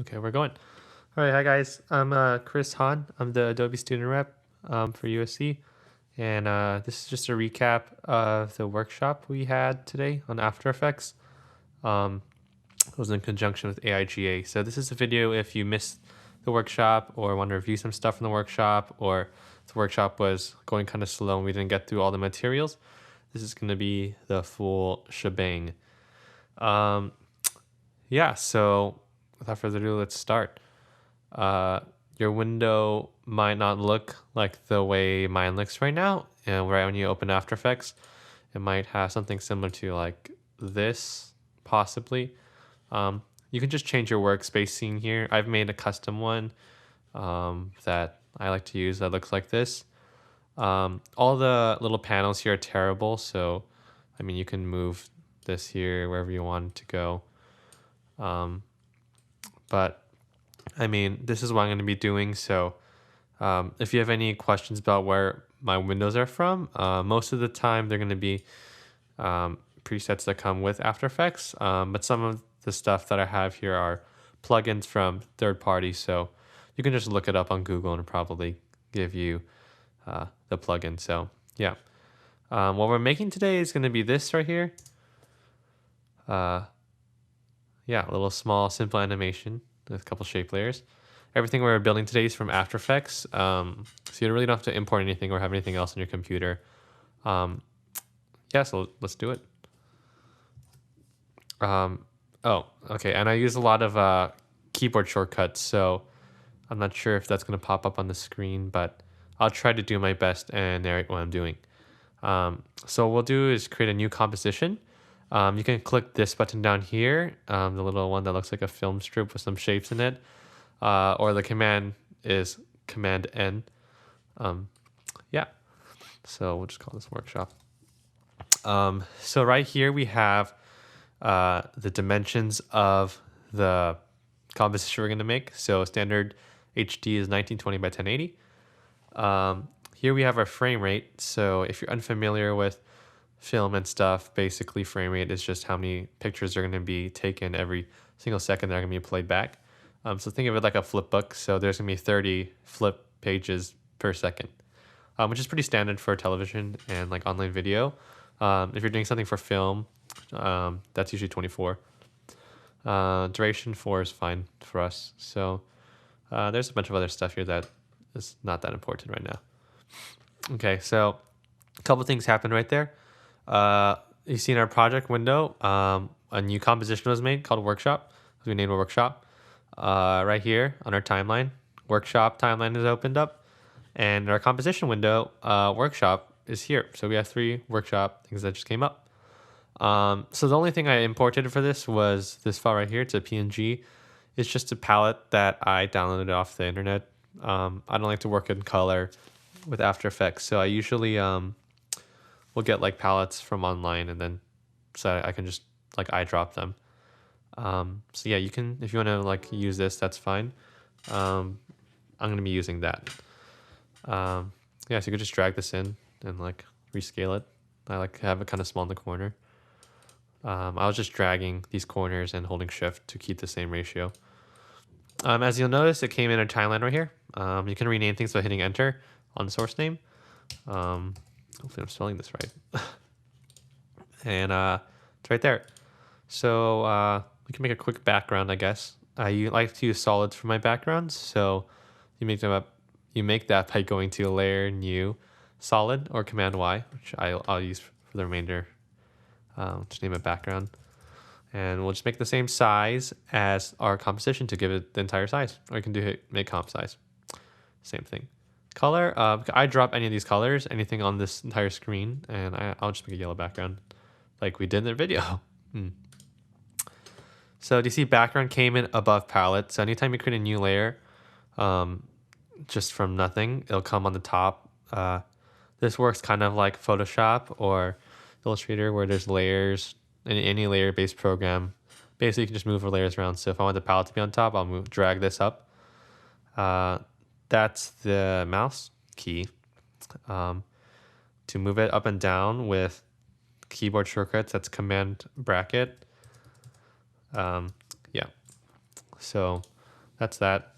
Okay, we're going. All right, hi guys. I'm Chris Han. I'm the Adobe student rep for USC, and this is just a recap of the workshop we had today on After Effects. Um, it was in conjunction with AIGA. So this is a video if you missed the workshop or want to review some stuff from the workshop, or the workshop was going kind of slow and we didn't get through all the materials. This is going to be the full shebang. Um, yeah. So without further ado, let's start. uh, your window might not look like the way mine looks right now. And right when you open After Effects, it might have something similar to like this, possibly. You can just change your work spacing here. I've made a custom one that I like to use that looks like this. All the little panels here are terrible, so I mean you can move this here wherever you want it to go. But I mean, this is what I'm going to be doing. So if you have any questions about where my windows are from, most of the time they're going to be presets that come with After Effects. But some of the stuff that I have here are plugins from third parties. So you can just look it up on Google and it'll probably give you the plugin. So yeah. What we're making today is going to be this right here. Yeah, a little small, simple animation with a couple shape layers. Everything we're building today is from After Effects, so you really don't have to import anything or have anything else on your computer. Yeah, so let's do it. Oh, okay, and I use a lot of keyboard shortcuts, so I'm not sure if that's going to pop up on the screen, but I'll try to do my best and narrate what I'm doing. So what we'll do is create a new composition. You can click this button down here, the little one that looks like a film strip with some shapes in it, or the command is Command N. Yeah, so we'll just call this workshop. So right here we have the dimensions of the composition we're going to make. So standard HD is 1920 by 1080. Here we have our frame rate. So if you're unfamiliar with film and stuff, basically frame rate is just how many pictures are going to be taken every single second that are going to be played back. So think of it like a flip book. So there's going to be 30 flip pages per second, which is pretty standard for television and like online video. If you're doing something for film, that's usually 24. Duration 4 is fine for us. So there's a bunch of other stuff here that is not that important right now. Okay, so a couple things happened right there. You see in our project window, a new composition was made called Workshop. We named a workshop. Right here on our timeline, Workshop timeline is opened up, and our composition window, Workshop is here. So we have 3 workshop things that just came up. So the only thing I imported for this was this file right here. It's a PNG. It's just a palette that I downloaded off the internet. I don't like to work in color with After Effects, so I usually will get like palettes from online, and then so I can just like eyedrop them. So yeah, you can, if you want to like use this, that's fine. I'm gonna be using that. Yeah, so you could just drag this in and like rescale it. I like have it kind of small in the corner. I was just dragging these corners and holding shift to keep the same ratio. As you'll notice, it came in a timeline right here. You can rename things by hitting enter on the source name. Hopefully I'm spelling this right. And it's right there. So we can make a quick background, I guess. I like to use solids for my backgrounds, so you make them up. You make that by going to Layer, New, Solid, or Command Y, which I'll use for the remainder. Just name it background, and we'll just make the same size as our composition to give it the entire size. Or you can do make comp size. Same thing. Color. I drop any of these colors, anything on this entire screen, and I'll just make a yellow background, like we did in the video. So do you see background came in above palette? So anytime you create a new layer, just from nothing, it'll come on the top. This works kind of like Photoshop or Illustrator, where there's layers in any layer-based program. Basically, you can just move the layers around. So if I want the palette to be on top, I'll drag this up. That's the mouse key. To move it up and down with keyboard shortcuts, that's Command bracket. Yeah. So that's that.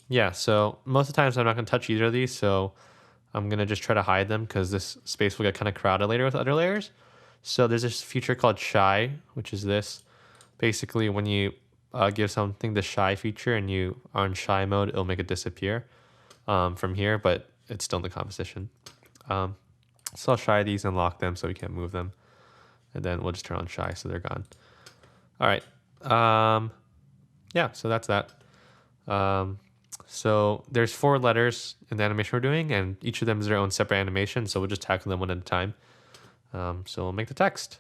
Yeah, so most of the times I'm not going to touch either of these, so I'm going to just try to hide them because this space will get kind of crowded later with other layers. So there's this feature called shy, which is this. Basically, when you give something the shy feature and you are in shy mode, it'll make it disappear from here, but it's still in the composition. So I'll shy these and lock them so we can't move them. And then we'll just turn on shy so they're gone. All right. Yeah, so that's that. So there's 4 letters in the animation we're doing, and each of them is their own separate animation, so we'll just tackle them one at a time. So we'll make the text,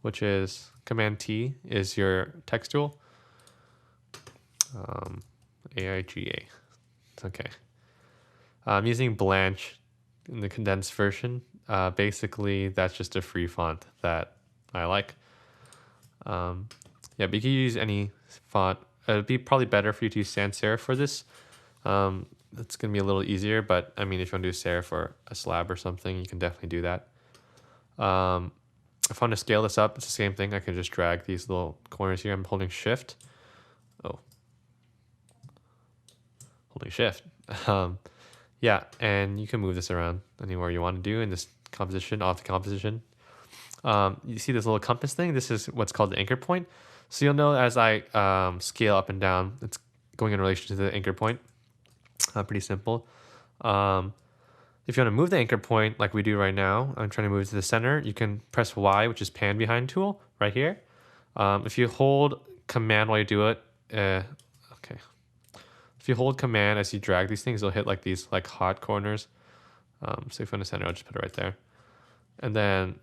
which is Command T is your text tool. AIGA. Okay. I'm using Blanche in the condensed version. Basically, that's just a free font that I like. Yeah, but you can use any font. It'd be probably better for you to use sans serif for this. It's going to be a little easier, but I mean, if you want to do serif for a slab or something, you can definitely do that. If I want to scale this up, it's the same thing. I can just drag these little corners here. I'm holding shift. Oh, holding shift. Yeah, and you can move this around anywhere you want to do in this composition, off the composition. You see this little compass thing? This is what's called the anchor point. So you'll know as I scale up and down, it's going in relation to the anchor point. Pretty simple. If you want to move the anchor point like we do right now, I'm trying to move it to the center. You can press Y, which is pan behind tool right here. If you hold command while you do it, okay. If you hold command as you drag these things, it'll hit like these like hot corners. So if you want to center, I'll just put it right there. And then,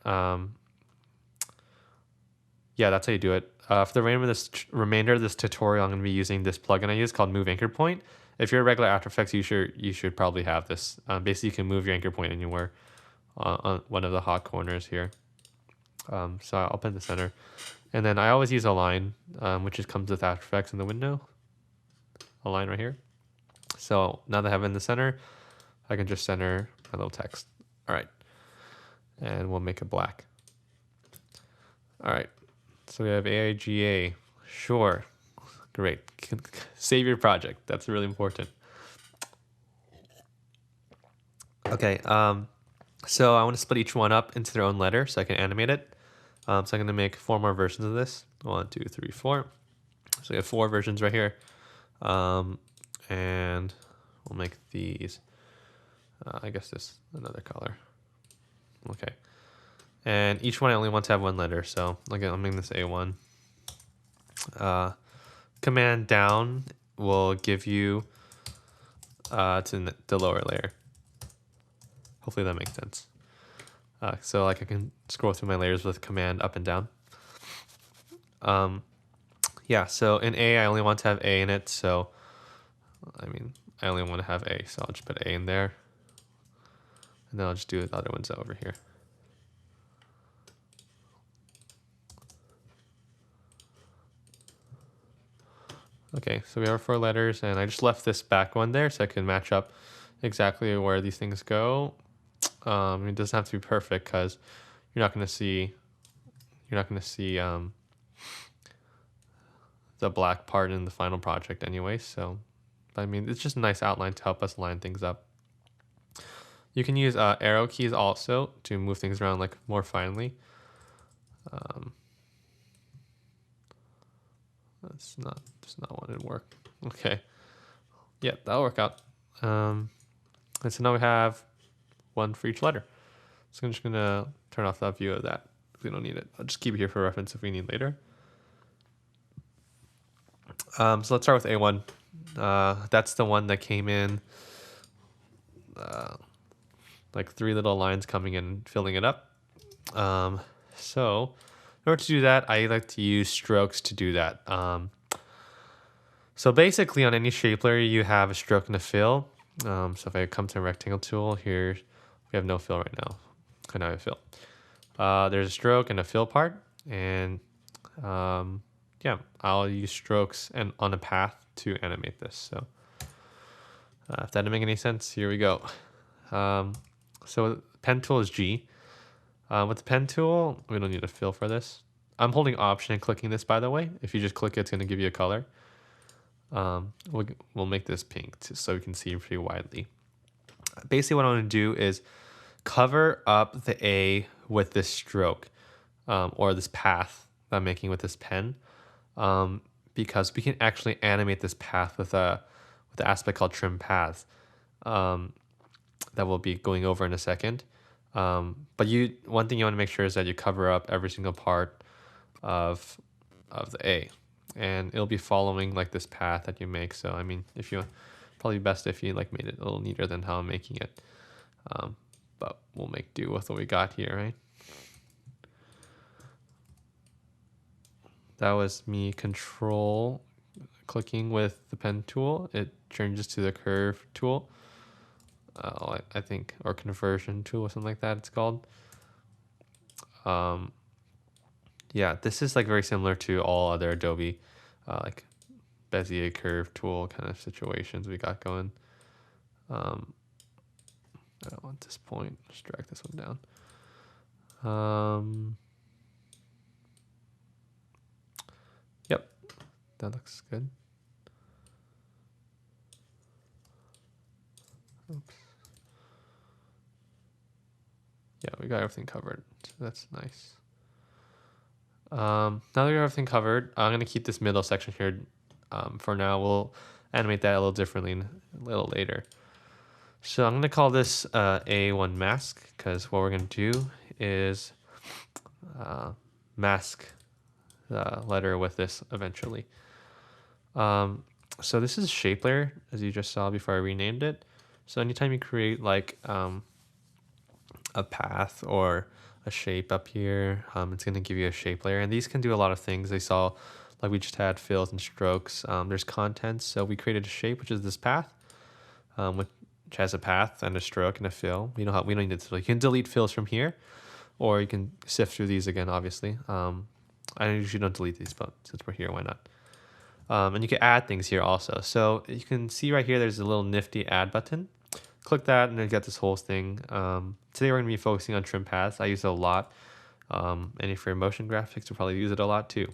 yeah, that's how you do it. For the remainder of this tutorial, I'm going to be using this plugin I use called Move Anchor Point. If you're a regular After Effects user, you should probably have this. Basically, you can move your anchor point anywhere on one of the hot corners here. So I'll put in the center. And then I always use Align, which just comes with After Effects in the window. Align right here. So now that I have it in the center, I can just center my little text. All right. And we'll make it black. All right. So we have AIGA. Sure. Great. Save your project. That's really important. Okay. So I want to split each one up into their own letter so I can animate it. So I'm going to make 4 more versions of this. 1, 2, 3, 4. So we have 4 versions right here. And we'll make these. I guess this another color. Okay. And each one I only want to have 1 letter. So again, I'm making this A1. Command down will give you to the lower layer. Hopefully that makes sense. So like I can scroll through my layers with command up and down. Yeah, so in A, I only want to have A in it. So, I mean, I only want to have A. So I'll just put A in there. And then I'll just do the other ones over here. Okay, so we have our 4 letters, and I just left this back one there so I can match up exactly where these things go. It doesn't have to be perfect because you're not going to see the black part in the final project anyway. So, I mean, it's just a nice outline to help us line things up. You can use arrow keys also to move things around like more finely. That's not what it work. Okay. Yeah, that'll work out. And so now we have 1 for each letter. So I'm just gonna turn off that view of that. We don't need it. I'll just keep it here for reference if we need later. So let's start with A1. That's the one that came in like 3 little lines coming in, filling it up. So in order to do that, I like to use strokes to do that. So basically on any shape layer, you have a stroke and a fill. So if I come to a rectangle tool here, we have no fill right now. Can I have a fill? There's a stroke and a fill part. And yeah, I'll use strokes and on a path to animate this. So if that didn't make any sense, here we go. So pen tool is G. With the pen tool, we don't need a fill for this. I'm holding Option and clicking this, by the way. If you just click it, it's going to give you a color. We'll make this pink so we can see pretty widely. Basically, what I want to do is cover up the A with this stroke, or this path that I'm making with this pen, because we can actually animate this path with the aspect called trim paths, that we'll be going over in a second. But one thing you want to make sure is that you cover up every single part of the A, and it'll be following like this path that you make. So I mean, if you probably best if you like made it a little neater than how I'm making it. But we'll make do with what we got here, right? That was me control clicking with the pen tool. It changes to the curve tool. I think, or conversion tool or something like that it's called. Yeah, this is like very similar to all other Adobe like Bezier curve tool kind of situations we got going. I don't want this point. Just drag this one down. Yep, that looks good. Oops. Yeah, we got everything covered. So that's nice. Now that we got everything covered, I'm gonna keep this middle section here. For now, we'll animate that a little differently a little later. So I'm going to call this A1 mask, because what we're going to do is mask the letter with this eventually. So this is a shape layer, as you just saw before I renamed it. So anytime you create like a path or a shape up here, it's going to give you a shape layer. And these can do a lot of things. They saw, like we just had fills and strokes. There's contents. So we created a shape, which is this path, which has a path and a stroke and a fill. We don't need to. You can delete fills from here, or you can sift through these again, obviously. I usually don't delete these, but since we're here, why not? And you can add things here also. So you can see right here, there's a little nifty add button. Click that and then you get this whole thing. Today we're going to be focusing on trim paths. I use it a lot. And if you're motion graphics, you'll probably use it a lot too.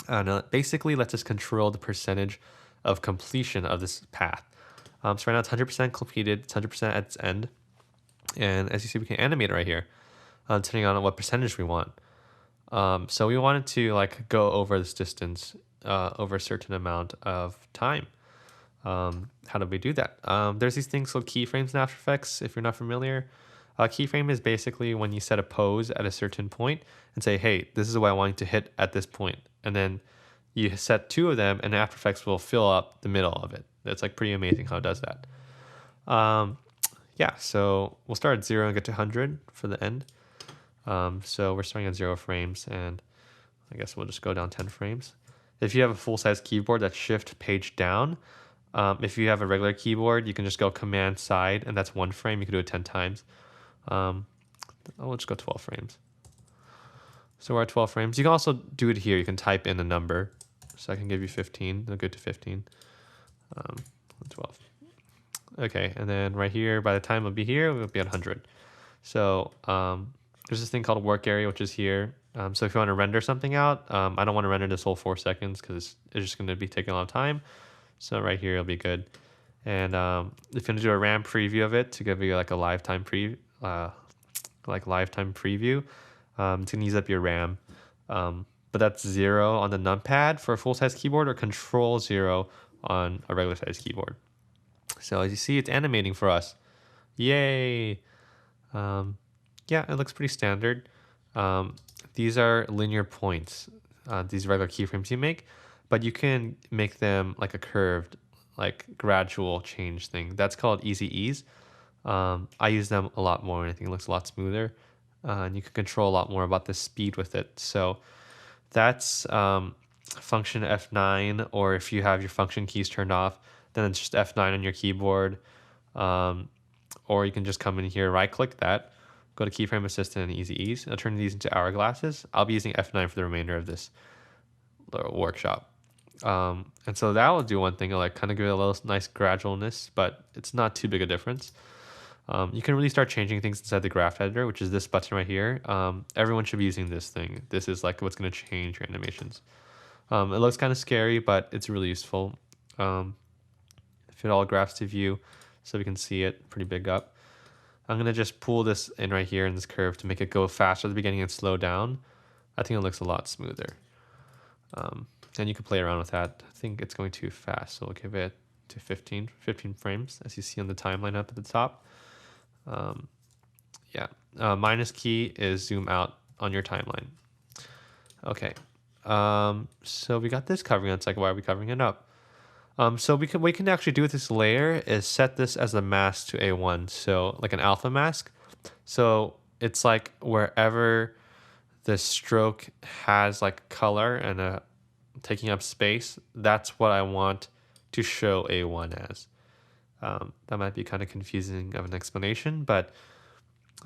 And basically lets us control the percentage of completion of this path. So right now it's 100% completed, it's 100% at its end. And as you see, we can animate it right here, depending on what percentage we want. So we wanted to like go over this distance over a certain amount of time. How do we do that? There's these things called keyframes in After Effects, if you're not familiar. A keyframe is basically when you set a pose at a certain point and say, hey, this is what I want you to hit at this point. And then you set two of them and After Effects will fill up the middle of it. It's like pretty amazing how it does that. Yeah, so we'll start at 0 and get to 100 for the end. So we're starting at 0 frames, and I guess we'll just go down 10 frames. If you have a full-size keyboard, that's Shift page down. If you have a regular keyboard, you can just go Command side, and that's 1 frame. You can do it 10 times. I'll just go 12 frames. So we're at 12 frames. You can also do it here. You can type in a number. So I can give you 15. I'll go to 15. 12. Okay, and then right here, by the time it'll be here, we'll be at 100. So there's this thing called work area, which is here. So if you want to render something out, I don't want to render this whole 4 seconds because it's just going to be taking a lot of time. So right here, it'll be good. And if you want to do a RAM preview of it to give you like a lifetime preview, it's going to use up your RAM. But that's 0 on the numpad for a full-size keyboard, or Control 0 on a regular size keyboard. So as you see, it's animating for us. Yay! Yeah, it looks pretty standard. These are linear points, these regular keyframes you make, but you can make them like a curved, like gradual change thing. That's called easy ease. I use them a lot more, and I think it looks a lot smoother. And you can control a lot more about the speed with it. So that's function F9, or if you have your function keys turned off, then it's just F9 on your keyboard. Or you can just come in here, right click that, go to keyframe assistant and easy ease. I'll turn these into hourglasses. I'll be using F9 for the remainder of this little workshop. And so that will do one thing, it'll like kind of give it a little nice gradualness, but it's not too big a difference. You can really start changing things inside the graph editor, which is this button right here. Everyone should be using this thing. This is like what's going to change your animations. It looks kind of scary, but it's really useful. fit all graphs to view so we can see it pretty big up. I'm going to just pull this in right here in this curve to make it go faster at the beginning and slow down. I think it looks a lot smoother. And you can play around with that. I think it's going too fast, so we'll give it to 15 frames, as you see on the timeline up at the top. Yeah, minus key is zoom out on your timeline. Okay, so we got this covering. It's like, why are we covering it up? So we can actually do with this layer is set this as a mask to A1, so like an alpha mask. So it's like wherever the stroke has like color and taking up space, that's what I want to show A1 as. That might be kind of confusing of an explanation, but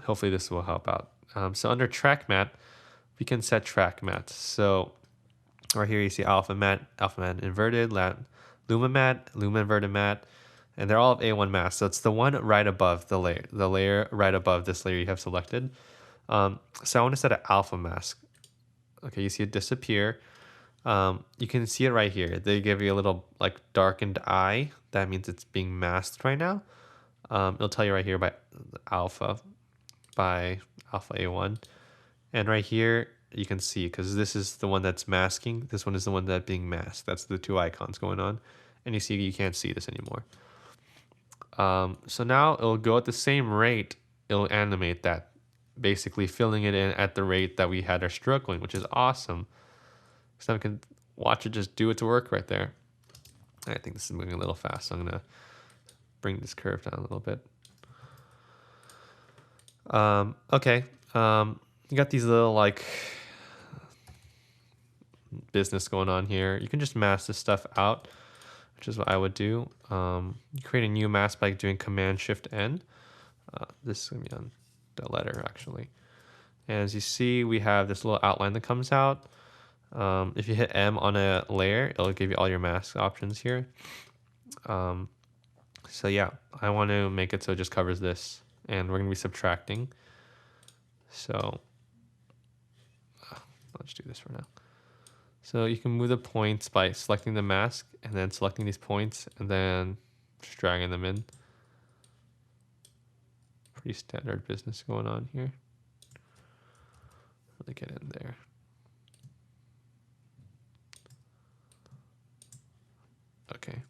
hopefully this will help out. So under track matte, we can set track matte. So right here you see alpha matte inverted, luma matte, luma inverted matte, and they're all of A1 mask. So it's the one right above the layer right above this layer you have selected. So I want to set an alpha mask. Okay, you see it disappear. You can see it right here. They give you a little like darkened eye. That means it's being masked right now. It'll tell you right here by alpha A1. And right here, you can see, because this is the one that's masking. This one is the one that's being masked. That's the two icons going on. And you see you can't see this anymore. So now it'll go at the same rate. It'll animate that, basically filling it in at the rate that we had our stroke going, which is awesome. So I can watch it just do its work right there. I think this is moving a little fast, so I'm going to bring this curve down a little bit. Okay. You got these little like business going on here. You can just mask this stuff out, which is what I would do. You create a new mask by doing Command Shift N. This is going to be on the letter actually. And as you see, we have this little outline that comes out. If you hit M on a layer, it'll give you all your mask options here. So yeah, I want to make it so it just covers this, and we're going to be subtracting. So let's do this for now. So you can move the points by selecting the mask and then selecting these points and then just dragging them in. Pretty standard business going on here. Really get in there. Okay.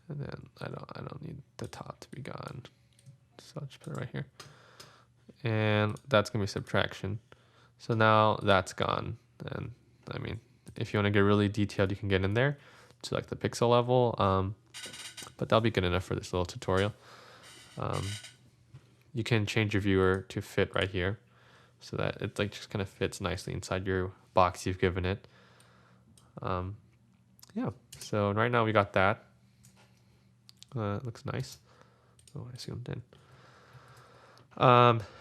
And then I don't need the top to be gone. So I'll just put it right here. And that's gonna be subtraction. So now that's gone. And I mean, if you want to get really detailed, you can get in there to like the pixel level. But that'll be good enough for this little tutorial. You can change your viewer to fit right here so that it like just kind of fits nicely inside your box you've given it. Yeah, so right now we got that. It looks nice. Oh, I zoomed in.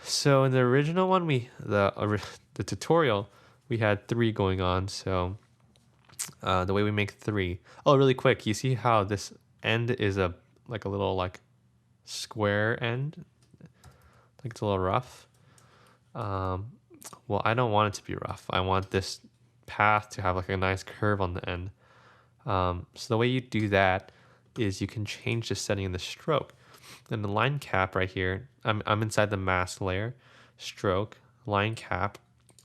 So in the original one, the tutorial, we had 3 going on. So the way we make 3. Oh, really quick, you see how this end is like a little like square end? Like it's a little rough. Well, I don't want it to be rough. I want this path to have like a nice curve on the end. So the way you do that is you can change the setting in the stroke. And the line cap right here, I'm inside the mask layer, stroke, line cap.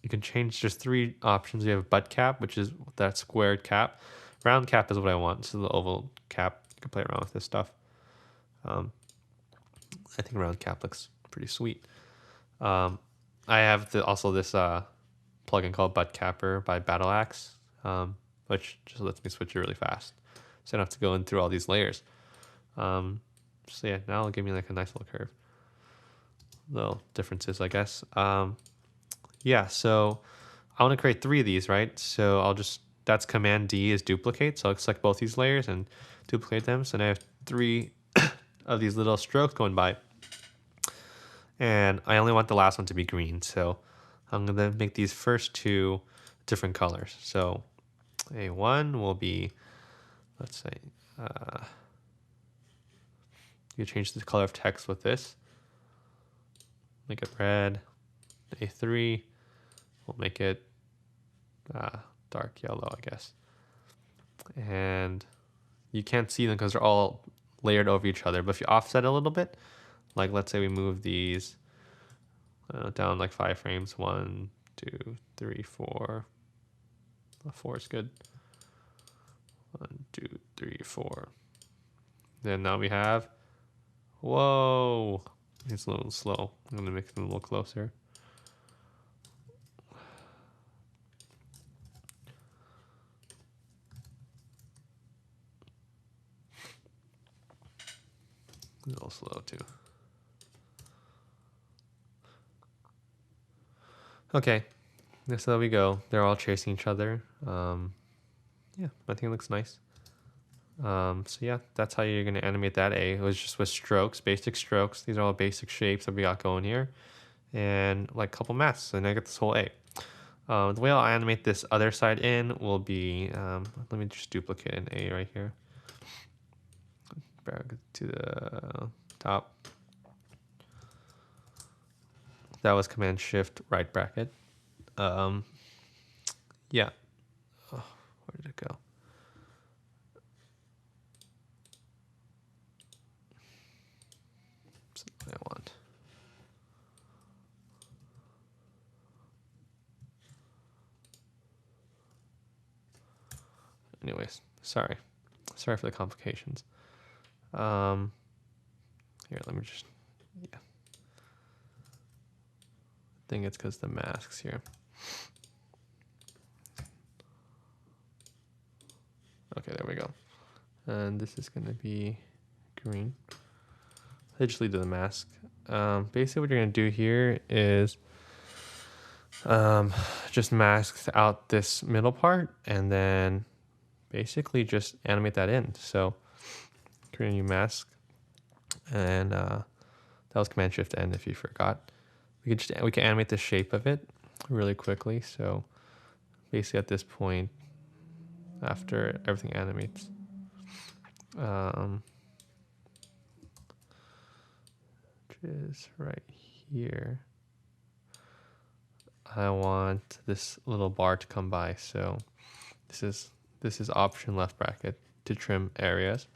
You can change, there's 3 options. You have butt cap, which is that squared cap. Round cap is what I want. So the oval cap, you can play around with this stuff. I think round cap looks pretty sweet. I have also this plugin called Butt Capper by Battle Axe, which just lets me switch it really fast. So I don't have to go in through all these layers. So yeah, now it'll give me like a nice little curve. Little differences, I guess. Yeah, so I want to create 3 of these, right? So that's Command D is duplicate. So I'll select both these layers and duplicate them. So now I have 3 of these little strokes going by. And I only want the last one to be green. So I'm going to make these first 2 different colors. So A1 will be, let's say, you change the color of text with this. Make it red. A3, we'll make it dark yellow, I guess. and you can't see them because they're all layered over each other. But if you offset a little bit, like let's say we move these down like 5 frames, 1, 2, 3, 4. 4 is good. 1, 2, 3, 4. Then now we have, whoa, it's a little slow. I'm gonna make them a little closer. A little slow too. Okay, so there we go. They're all chasing each other. Yeah, I think it looks nice. So yeah, that's how you're gonna animate that A. It was just with strokes, basic strokes. These are all basic shapes that we got going here, and like a couple masks, and I get this whole A. The way I'll animate this other side in will be, let me just duplicate an A right here. Back to the top. That was Command Shift right bracket. Yeah. Oh, where did it go? That's what I want. Anyways, sorry for the complications. Here, let me just, yeah. I think it's because the masks here. Okay, there we go. And this is going to be green. I just leave the mask. Basically what you're going to do here is just mask out this middle part and then basically just animate that in. So create a new mask, and that was Command Shift N if you forgot. We can animate the shape of it really quickly. So basically at this point, after everything animates, is right here. I want this little bar to come by. So this is Option left bracket to trim areas.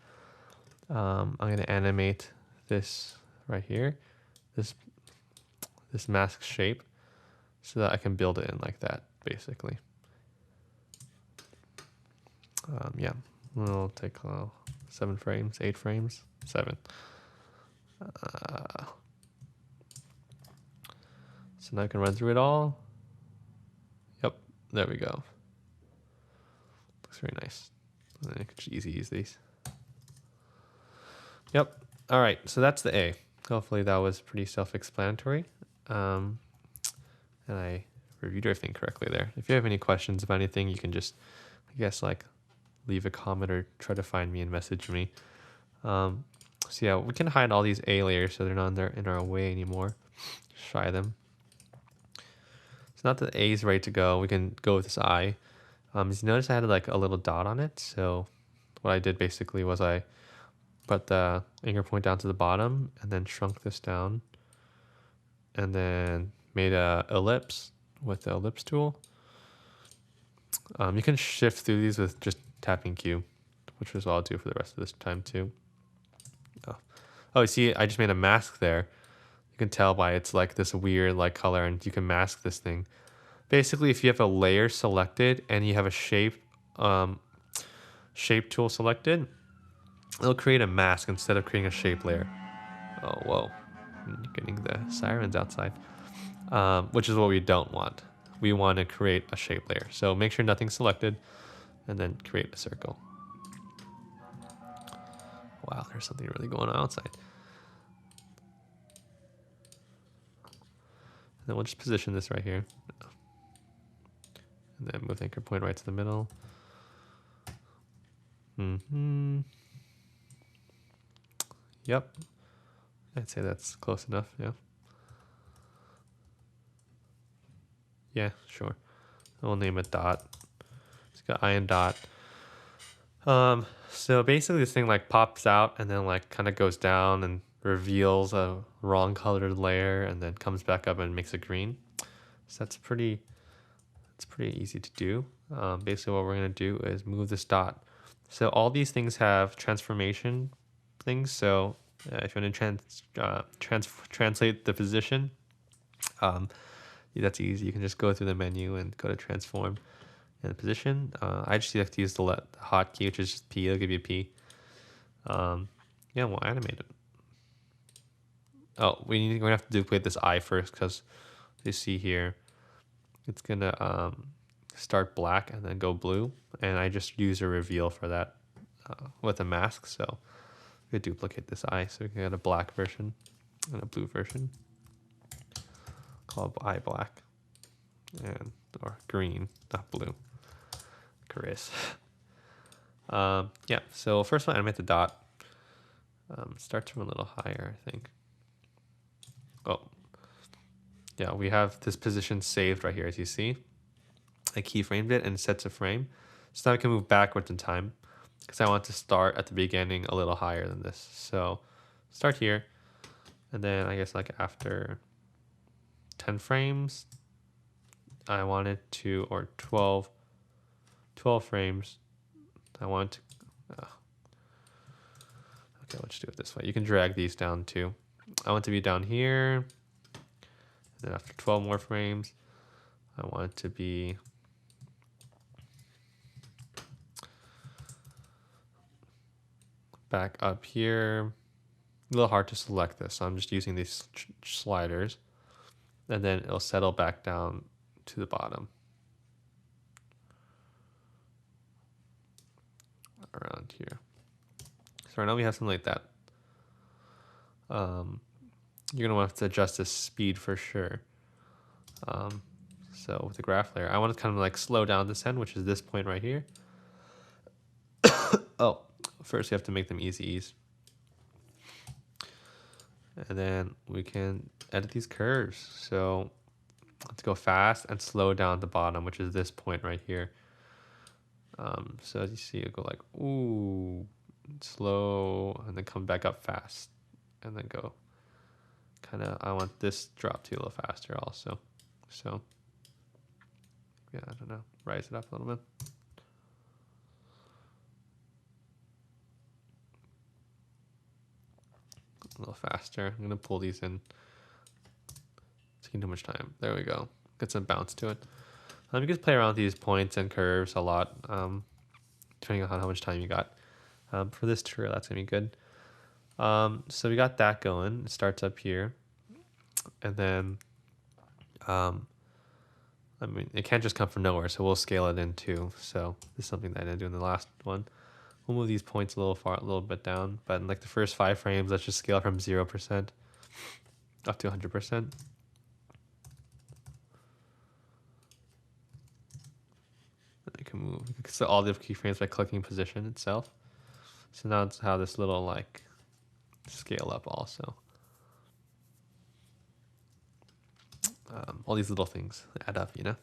I'm going to animate this right here, this mask shape, so that I can build it in like that, basically. Yeah, it'll take 7 frames, 8 frames, 7. So now I can run through it all. Yep, there we go. Looks very nice. And then I could just easy use these. Yep. All right, so that's the A. Hopefully that was pretty self-explanatory. And I reviewed everything correctly there. If you have any questions about anything, you can just, I guess, like leave a comment or try to find me and message me. So yeah, we can hide all these A layers so they're not in our way anymore. Just try them. It's not that A is ready to go. We can go with this I. As you notice, I had like a little dot on it. So what I did basically was I put the anchor point down to the bottom and then shrunk this down and then made a ellipse with the ellipse tool. You can shift through these with just tapping Q, which is what I'll do for the rest of this time too. Oh, you see, I just made a mask there. You can tell by it's like this weird like color, and you can mask this thing. Basically, if you have a layer selected and you have a shape tool selected, it'll create a mask instead of creating a shape layer. Oh, whoa. You're getting the sirens outside, which is what we don't want. We want to create a shape layer. So make sure nothing's selected and then create a circle. Wow, there's something really going on outside. And then we'll just position this right here. And then move the anchor point right to the middle. Yep. I'd say that's close enough, yeah. Yeah, sure. We'll name it dot. It's got I and dot. So basically this thing like pops out and then like kind of goes down and reveals a wrong colored layer and then comes back up and makes it green. So it's pretty easy to do. Basically what we're gonna do is move this dot So all these things have transformation things. So if you want to translate the position, um, that's easy. You can just go through the menu and go to transform and position. I just have to use the hotkey, which is just P. It'll give you P. Yeah, we'll animate it. Oh, we're gonna have to duplicate this eye first because you see here, it's gonna start black and then go blue, and I just use a reveal for that with a mask. So we duplicate this eye so we can get a black version and a blue version. Call eye black and or green, not blue. Chris. Yeah. So first one, animate the dot. Starts from a little higher, I think. Oh, yeah, we have this position saved right here, as you see. I keyframed it and sets a frame. So now I can move backwards in time because I want to start at the beginning a little higher than this. So start here, and then I guess like after 10 frames, I wanted to, or 12 frames, I want to, okay, let's do it this way. You can drag these down too. I want to be down here. And then after 12 more frames, I want it to be back up here. A little hard to select this, so I'm just using these sliders. And then it'll settle back down to the bottom. Around here. So right now we have something like that. You're gonna want to adjust the speed for sure. So with the graph layer, I want to kind of like slow down this end, which is this point right here. Oh, first we have to make them easy ease. And then we can edit these curves. So let's go fast and slow down the bottom, which is this point right here. So as you see, it'll go like, ooh, slow, and then come back up fast, and then go kind of, I want this drop to be a little faster also. So yeah, I don't know, rise it up a little bit. A little faster. I'm gonna pull these in. It's taking too much time. There we go. Get some bounce to it. You can play around with these points and curves a lot, depending on how much time you got. For this tutorial, that's gonna be good. So we got that going. It starts up here, and then, I mean, it can't just come from nowhere, so we'll scale it in too. So this is something that I didn't do in the last one. We'll move these points a little bit down, but in like the first 5 frames, let's just scale from 0% up to 100%. I can move so all the keyframes by clicking position itself. So now it's how this little like scale up also. All these little things add up, you know.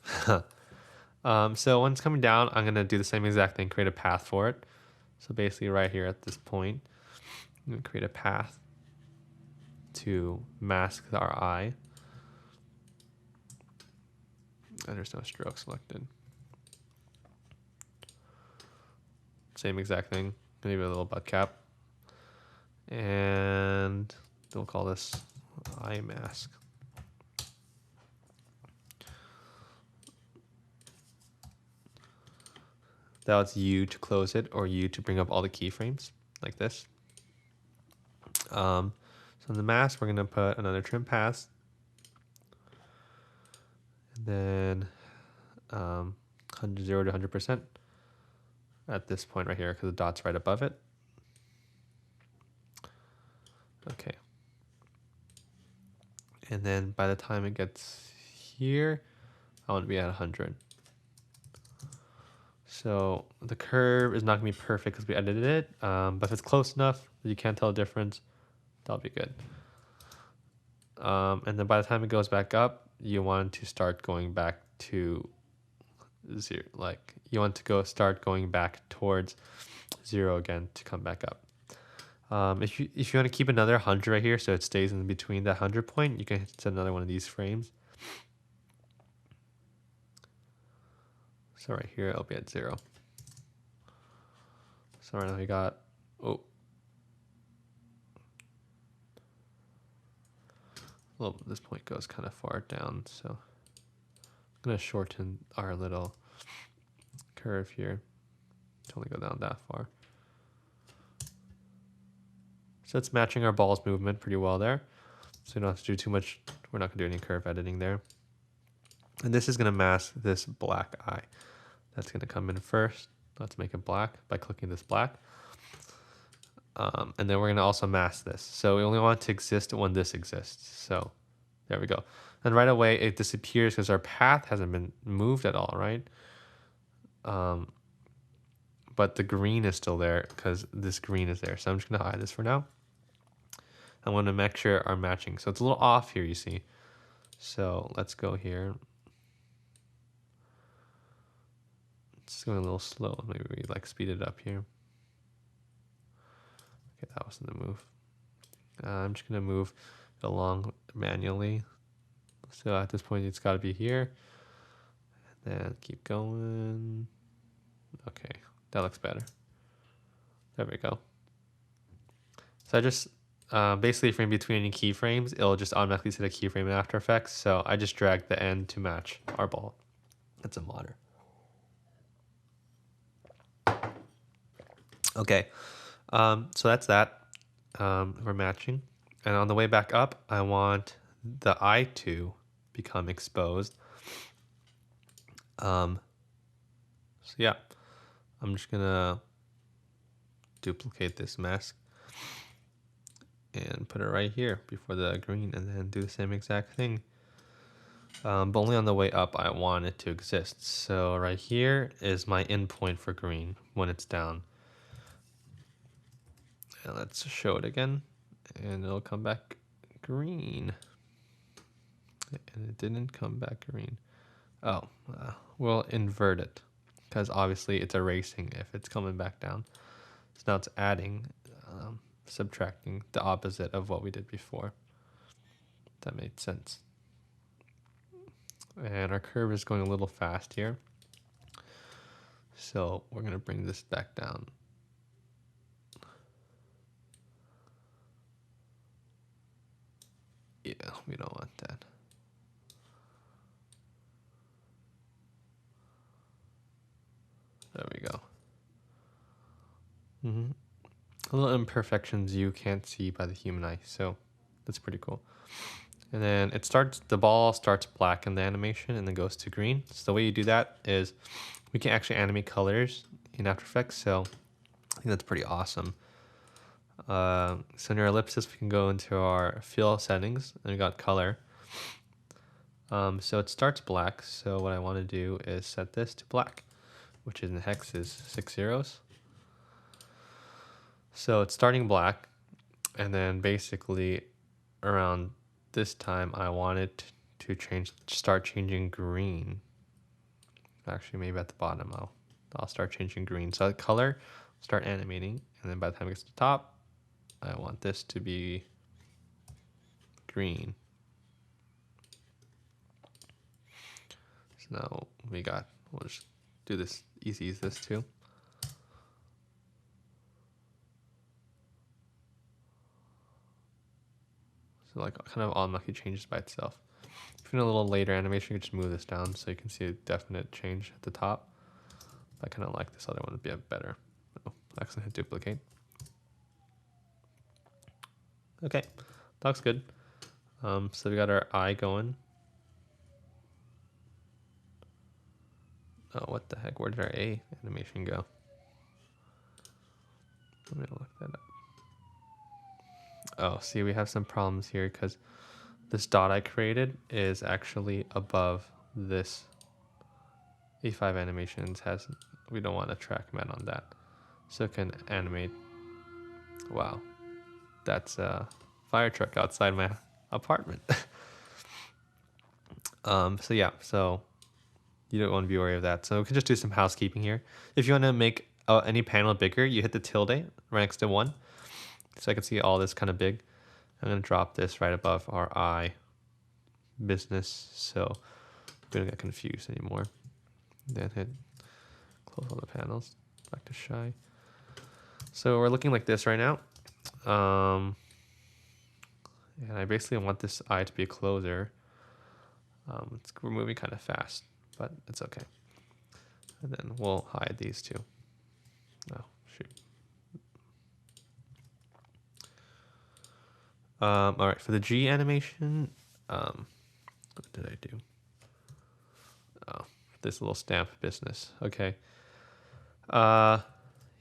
So when it's coming down, I'm gonna do the same exact thing, create a path for it. So basically right here at this point, I'm gonna create a path to mask our eye. And there's no stroke selected. Same exact thing. Maybe a little butt cap. And we'll call this eye mask. That was U to close it, or U to bring up all the keyframes, like this. So in the mask, we're gonna put another trim path. And then 0 to 100% at this point right here, because the dot's right above it. Okay. And then by the time it gets here, I want to be at 100. So the curve is not going to be perfect because we edited it, but if it's close enough that you can't tell the difference, that'll be good. And then by the time it goes back up, you want to start going back to 0. Like you want to start going back towards 0 again to come back up. If you want to keep another 100 right here, so it stays in between that 100 point, you can set another one of these frames. So right here, it'll be at 0. So right now we got, oh, well, this point goes kind of far down, so I'm gonna shorten our little curve here to only go down that far. So it's matching our ball's movement pretty well there. So we don't have to do too much. We're not gonna do any curve editing there. And this is gonna mask this black eye. That's gonna come in first. Let's make it black by clicking this black. And then we're gonna also mask this. So we only want it to exist when this exists. So there we go. And right away it disappears because our path hasn't been moved at all, right? But the green is still there because this green is there. So I'm just gonna hide this for now. I want to make sure our matching. So it's a little off here, you see. So let's go here. It's going a little slow. Maybe we like speed it up here. Okay, that wasn't the move. I'm just gonna move it along manually. So at this point, it's got to be here. And then keep going. Okay, that looks better. There we go. So I just basically from between any keyframes, it'll just automatically set a keyframe in After Effects. So I just dragged the end to match our ball. That's a modder. Okay, so that's that. We're matching. And on the way back up, I want the eye to become exposed. So yeah, I'm just gonna duplicate this mask and put it right here before the green, and then do the same exact thing. But only on the way up I want it to exist. So right here is my endpoint for green when it's down. And let's show it again, and it'll come back green. And it didn't come back green. Oh, we'll invert it, because obviously it's erasing if it's coming back down. So now it's adding, subtracting the opposite of what we did before. That made sense. And our curve is going a little fast here. So we're going to bring this back down. Yeah, we don't want that. There we go. Little imperfections you can't see by the human eye, so that's pretty cool. And then the ball starts black in the animation and then goes to green. So the way you do that is we can actually animate colors in After Effects, so I think that's pretty awesome. So in our ellipsis, we can go into our fill settings, and we got color. So it starts black, so what I want to do is set this to black, which in hex is 6 zeros. So it's starting black, and then basically around this time I want it to start changing green. Actually, maybe at the bottom I'll start changing green. So the color, start animating, and then by the time it gets to the top, I want this to be green. So now we'll just do this, easy as this too. So like kind of automatically changes by itself. If you need a little later animation, you can just move this down so you can see a definite change at the top. I kind of like this other one to be a better. Oh, accidentally hit duplicate. Okay, that looks good. So we got our eye going. Oh, what the heck? Where did our A animation go? Let me look that up. Oh, see, we have some problems here because this dot I created is actually above this A5 animations we don't want a track mat on that. So it can animate. Wow. That's a fire truck outside my apartment. So yeah, so you don't want to be worried of that. So we can just do some housekeeping here. If you want to make any panel bigger, you hit the tilde right next to 1. So I can see all this kind of big. I'm going to drop this right above our eye business, so we don't get confused anymore. Then hit close all the panels, back to shy. So we're looking like this right now. And I basically want this eye to be a closer. We're moving kind of fast, but it's okay. And then we'll hide these two. Oh, shoot. All right, for the G animation, what did I do? Oh, this little stamp business. Okay.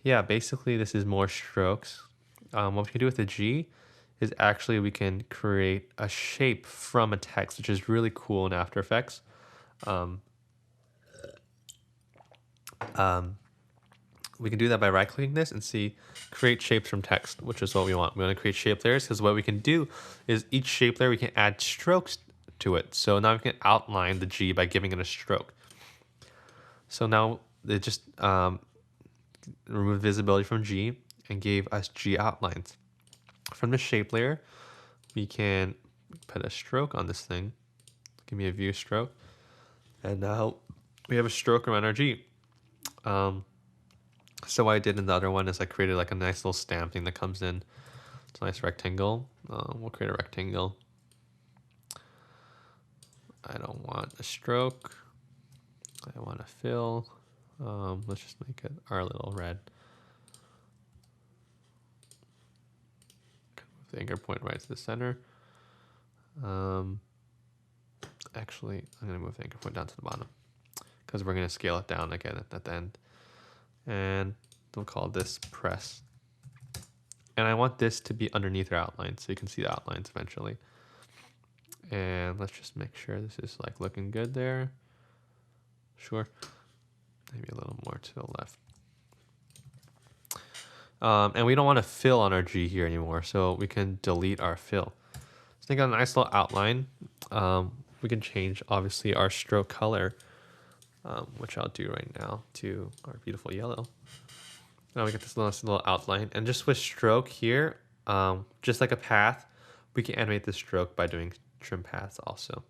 Yeah, basically this is more strokes. What we can do with the G is actually we can create a shape from a text, which is really cool in After Effects. We can do that by right-clicking this and see create shapes from text, which is what we want. We want to create shape layers because what we can do is each shape layer we can add strokes to it. So now we can outline the G by giving it a stroke. So now they just removed visibility from G and gave us G outlines. From the shape layer, we can put a stroke on this thing. Give me a view stroke. And now we have a stroke around our G. So what I did in the other one is I created like a nice little stamp thing that comes in. It's a nice rectangle. We'll create a rectangle. I don't want a stroke. I want a fill. Let's just make it our little red. Move the anchor point right to the center. Actually, I'm going to move the anchor point down to the bottom because we're going to scale it down again at the end. And we'll call this press. And I want this to be underneath our outline so you can see the outlines eventually. And let's just make sure this is like looking good there. Sure. Maybe a little more to the left. And we don't want to fill on our G here anymore, so we can delete our fill. So think of a nice little outline. We can change, obviously, our stroke color, which I'll do right now to our beautiful yellow. Now we get this nice little outline. And just with stroke here, just like a path, we can animate the stroke by doing trim paths also.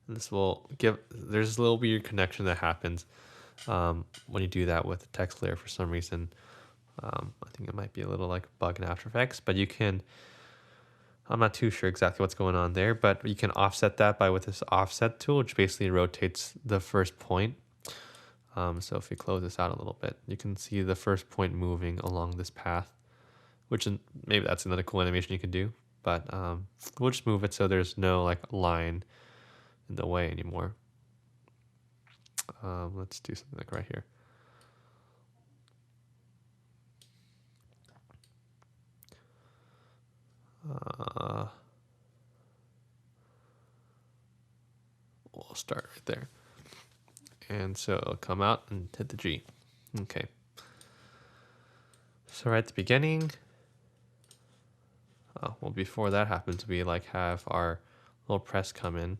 And this will give, there's this little weird connection that happens when you do that with the text layer for some reason. I think it might be a little like bug in After Effects, but you can, I'm not too sure exactly what's going on there, but you can offset that by with this offset tool, which basically rotates the first point. So if you close this out a little bit, you can see the first point moving along this path, which maybe that's another cool animation you can do, but we'll just move it so there's no like line in the way anymore. Let's do something like right here. We'll start right there. And so it'll come out and hit the G. Okay. So right at the beginning, well, before that happens, we like have our little press come in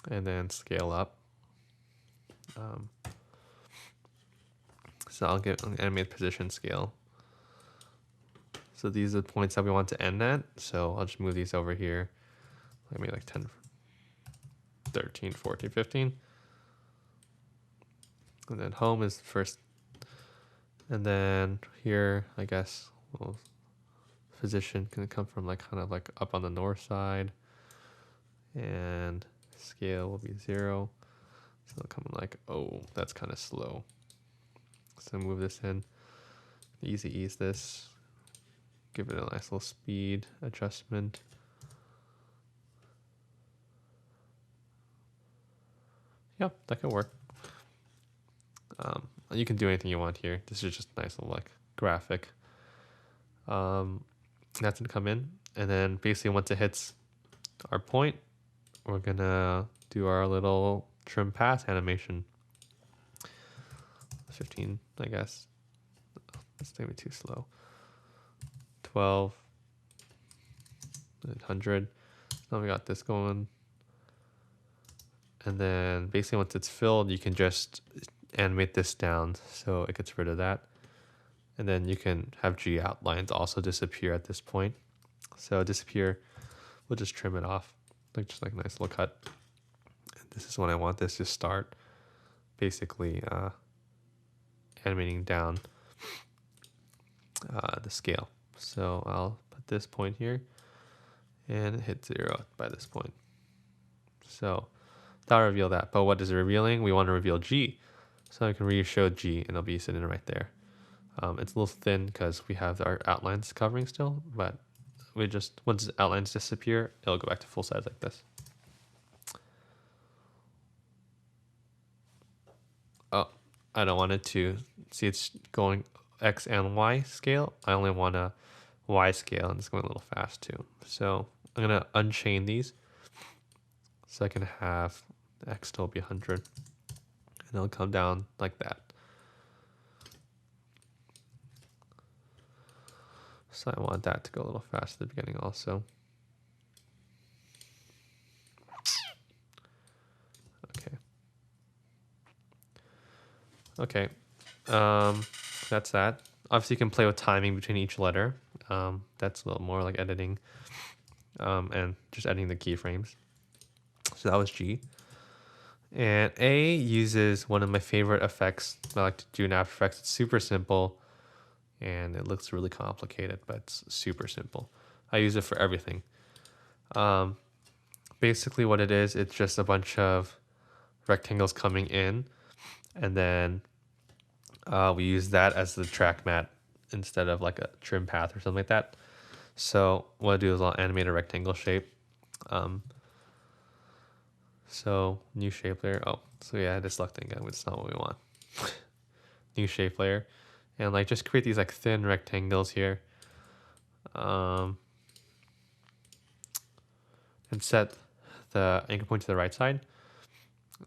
and then scale up. So I'll animate position scale. So these are the points that we want to end at. So I'll just move these over here. Maybe like 10, 13, 14, 15. And then home is first. And then here, I guess, well, position can come from like kind of like up on the north side. And scale will be 0. So it'll come like, oh, that's kind of slow. So move this in. Easy ease this. Give it a nice little speed adjustment. Yep, that could work. You can do anything you want here. This is just a nice little like graphic. That's gonna come in, and then basically once it hits our point, we're gonna do our little trim path animation. 15, I guess. That's maybe too slow. 12, 100. Now we got this going. And then basically once it's filled, you can just animate this down so it gets rid of that. And then you can have G outlines also disappear at this point. So disappear, we'll just trim it off. Just like a nice little cut. And this is when I want this to start basically animating down. the scale. So I'll put this point here and hit 0 by this point. So that'll reveal that. But what is it revealing? We want to reveal G. So I can re-show G and it'll be sitting right there. It's a little thin because we have our outlines covering still, but we just, once the outlines disappear, it'll go back to full size like this. Oh, I don't want it to see it's going X and Y scale. I only want a Y scale, and it's going a little fast too. So I'm gonna unchain these so I can have the X still be 100, and it'll come down like that. So I want that to go a little fast at the beginning also. Okay. That's that. Obviously, you can play with timing between each letter. That's a little more like editing and just editing the keyframes. So that was G. And A uses one of my favorite effects I like to do in After Effects. It's super simple and it looks really complicated, but it's super simple. I use it for everything. Basically what it is, it's just a bunch of rectangles coming in, and then we use that as the track mat instead of like a trim path or something like that. So what I do is I'll animate a rectangle shape. So new shape layer. Oh, so yeah, I just selecting again. It's not what we want. New shape layer, and like just create these like thin rectangles here. And set the anchor point to the right side.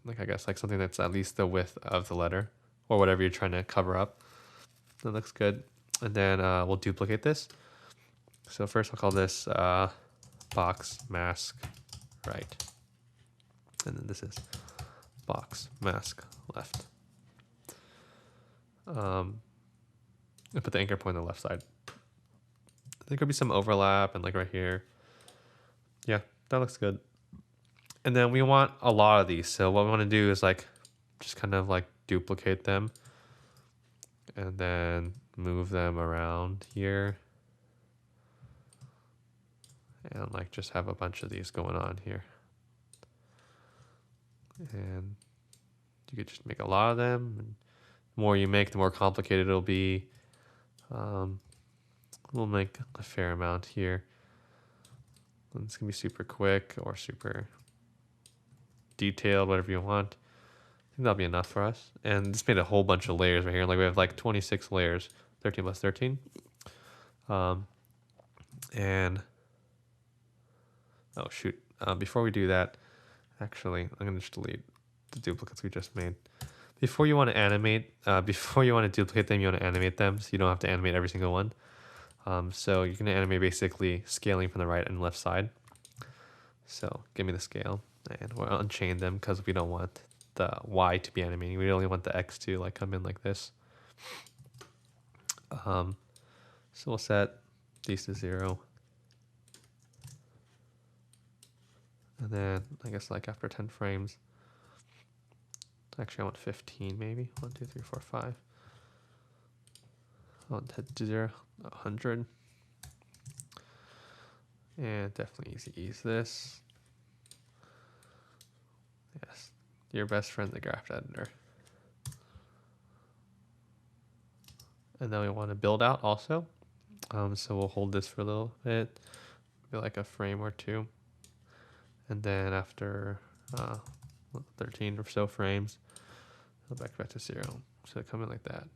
Like I guess like something that's at least the width of the letter or whatever you're trying to cover up. That looks good. And then we'll duplicate this. So first I'll call this box mask right. And then this is box mask left. I put the anchor point on the left side. There could be some overlap and like right here. Yeah, that looks good. And then we want a lot of these. So what we want to do is like just kind of like duplicate them and then move them around here. And like just have a bunch of these going on here. And you could just make a lot of them. And the more you make, the more complicated it'll be. We'll make a fair amount here. And it's gonna be super quick or super detailed, whatever you want. I think that'll be enough for us. And this made a whole bunch of layers right here. Like we have like 26 layers, 13 plus 13. And oh shoot, before we do that, actually, I'm gonna just delete the duplicates we just made. Before you want to animate, before you want to duplicate them, you want to animate them, so you don't have to animate every single one. So you're gonna animate basically scaling from the right and left side. So give me the scale, and we'll unchain them because we don't want the Y to be animating. We only want the X to like come in like this. So we'll set these to 0. And then I guess like after 10 frames, actually I want 15 maybe. 1, 2, 3, 4, 5. I want that to 0, 100. And definitely ease this. Yes, your best friend, the graph editor. And then we want to build out also. So we'll hold this for a little bit, maybe like a frame or two. And then after 13 or so frames, it'll back to 0. So it come in like that.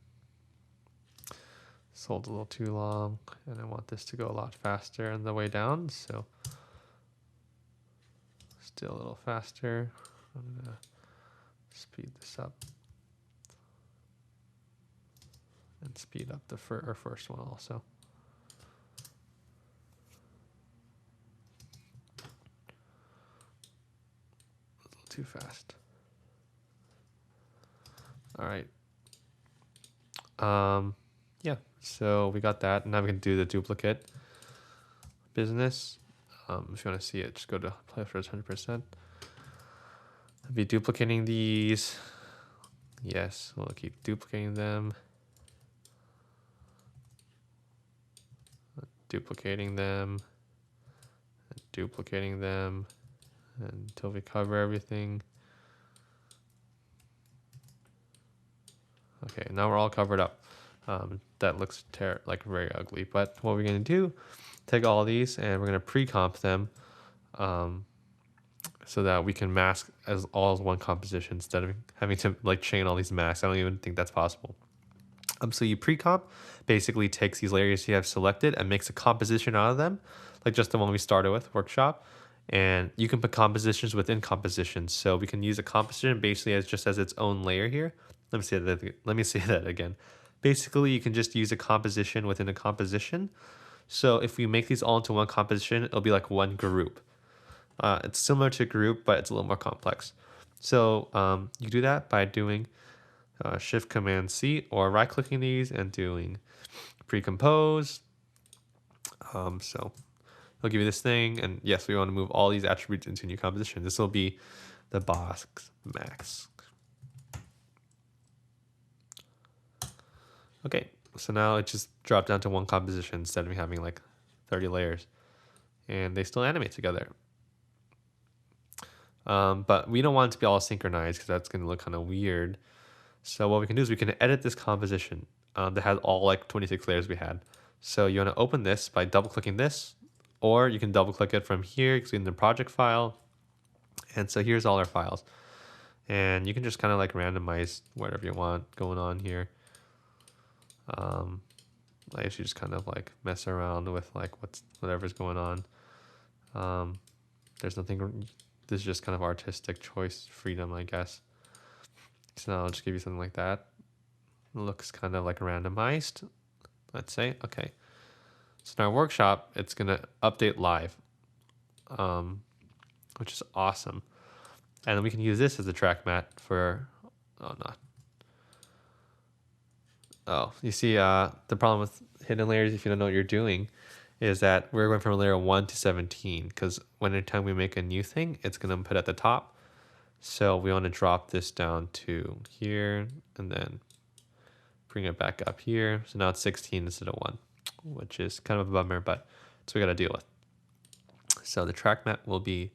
It's hold a little too long, and I want this to go a lot faster on the way down. So still a little faster. I'm gonna speed this up and speed up the first one also. A little too fast. All right. Yeah, so we got that. Now we can do the duplicate business. If you want to see it, just go to play for 100%. I'll be duplicating these. Yes, we'll keep duplicating them. duplicating them, and duplicating them until we cover everything. Okay, now we're all covered up. That looks like very ugly, but what we're gonna do, take all these and we're gonna pre-comp them so that we can mask as one composition instead of having to like chain all these masks. I don't even think that's possible. So you pre-comp basically takes these layers you have selected and makes a composition out of them, like just the one we started with, workshop. And you can put compositions within compositions. So we can use a composition basically as just as its own layer here. Let me say that again. Basically, you can just use a composition within a composition. So if we make these all into one composition, it'll be like one group. It's similar to a group, but it's a little more complex. So you do that by doing Shift Command C or right clicking these and doing pre-compose. So it'll give you this thing, and yes, we want to move all these attributes into a new composition. This will be the box mask. Okay, so now it just dropped down to one composition instead of having like 30 layers, and they still animate together. But we don't want it to be all synchronized because that's going to look kind of weird. So what we can do is we can edit this composition that has all like 26 layers we had. So you want to open this by double clicking this, or you can double click it from here because in the project file. And so here's all our files, and you can just kind of like randomize whatever you want going on here. I actually just kind of like mess around with like whatever's going on. There's nothing. This is just kind of artistic choice freedom, I guess. So now I'll just give you something like that. It looks kind of like randomized. Let's say, okay. So in our workshop, it's gonna update live, which is awesome. And then we can use this as a track mat for, you see, the problem with hidden layers, if you don't know what you're doing, is that we're going from layer 1 to 17, because anytime we make a new thing, it's going to put at the top. So we want to drop this down to here, and then bring it back up here. So now it's 16 instead of 1, which is kind of a bummer, but that's what we got to deal with. So the track mat will be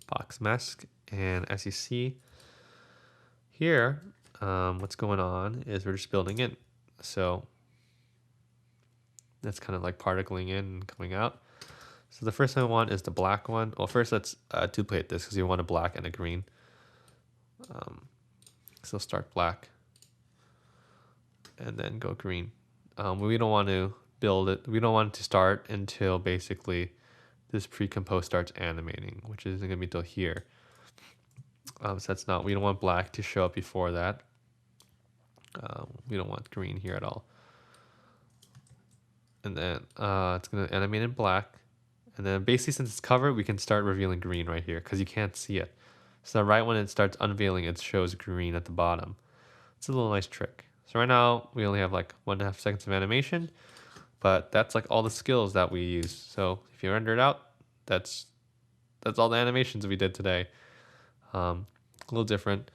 box mask, and as you see here, what's going on is we're just building in. So that's kind of like particling in and coming out. So the first thing I want is the black one. Well, first let's duplicate this because you want a black and a green. So start black and then go green. We don't want to build it. We don't want it to start until basically this pre-compose starts animating, which isn't going to be until here. So that's not, we don't want black to show up before that. We don't want green here at all. And then it's going to animate in black. And then basically since it's covered, we can start revealing green right here because you can't see it. So right when it starts unveiling, it shows green at the bottom. It's a little nice trick. So right now we only have like 1.5 seconds of animation, but that's like all the skills that we use. So if you render it out, that's all the animations we did today. A little different.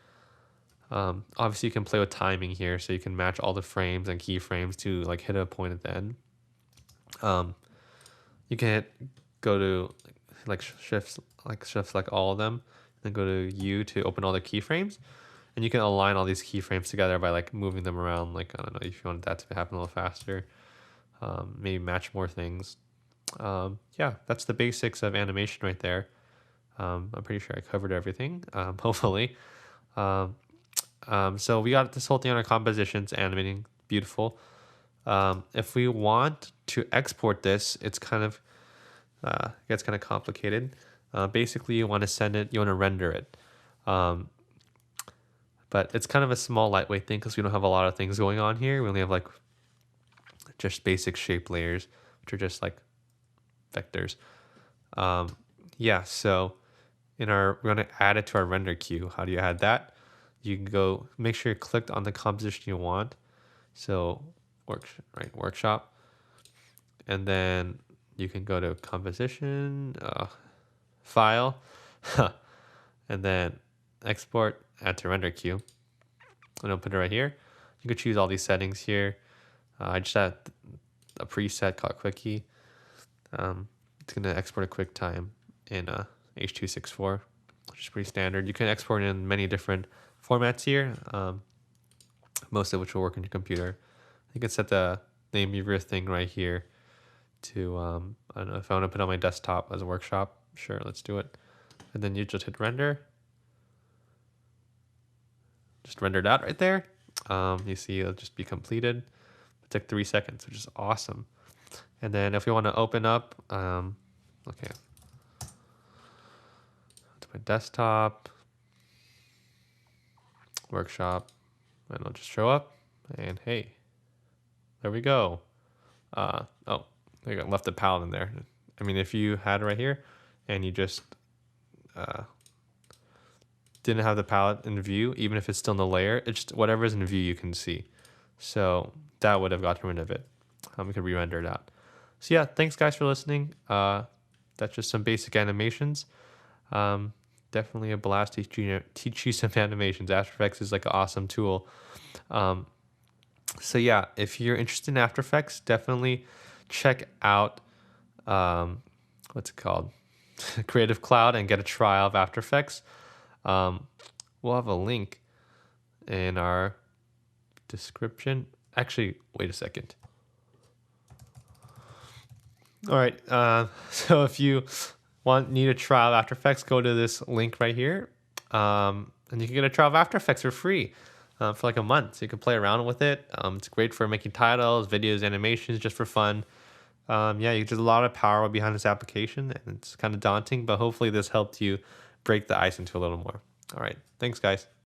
Obviously you can play with timing here, so you can match all the frames and keyframes to like hit a point at the end. You can go to like shifts like all of them, then go to U to open all the keyframes, and you can align all these keyframes together by like moving them around. Like I don't know if you want that to happen a little faster, maybe match more things. Yeah, that's the basics of animation right there. I'm pretty sure I covered everything. Hopefully. So we got this whole thing on our compositions, animating, beautiful. If we want to export this, it's kind of gets kind of complicated. Basically, you want to render it. But it's kind of a small, lightweight thing because we don't have a lot of things going on here. We only have like just basic shape layers, which are just like vectors. Yeah, so we're going to add it to our render queue. How do you add that? You can go make sure you clicked on the composition you want. So workshop, and then you can go to composition, file, and then export, add to render queue, and I'll put it right here. You can choose all these settings here. I just had a preset called Quickie. It's going to export a QuickTime in H.264, which is pretty standard. You can export in many different formats here, most of which will work on your computer. You can set the name of your thing right here to, I don't know, if I want to put it on my desktop as a workshop, sure, let's do it. And then you just hit render. Just rendered out right there. You see it'll just be completed. It took 3 seconds, which is awesome. And then if we want to open up, okay, to my desktop, workshop, and it'll just show up. And hey, there we go. Oh, there you go. Left the palette in there. I mean, if you had it right here, and you just didn't have the palette in view, even if it's still in the layer, it's just whatever's in view you can see. So that would have gotten rid of it. We could re-render it out. So yeah, thanks guys for listening. That's just some basic animations. Definitely a blast to teach you some animations. After Effects is like an awesome tool. So yeah, if you're interested in After Effects, definitely check out what's it called? Creative Cloud, and get a trial of After Effects. We'll have a link in our description. Actually, wait a second. All right. So if you need a trial of After Effects, go to this link right here. And you can get a trial of After Effects for free for like a month. So you can play around with it. It's great for making titles, videos, animations, just for fun. Yeah, there's a lot of power behind this application, and it's kind of daunting, but hopefully this helped you break the ice into a little more. All right. Thanks, guys.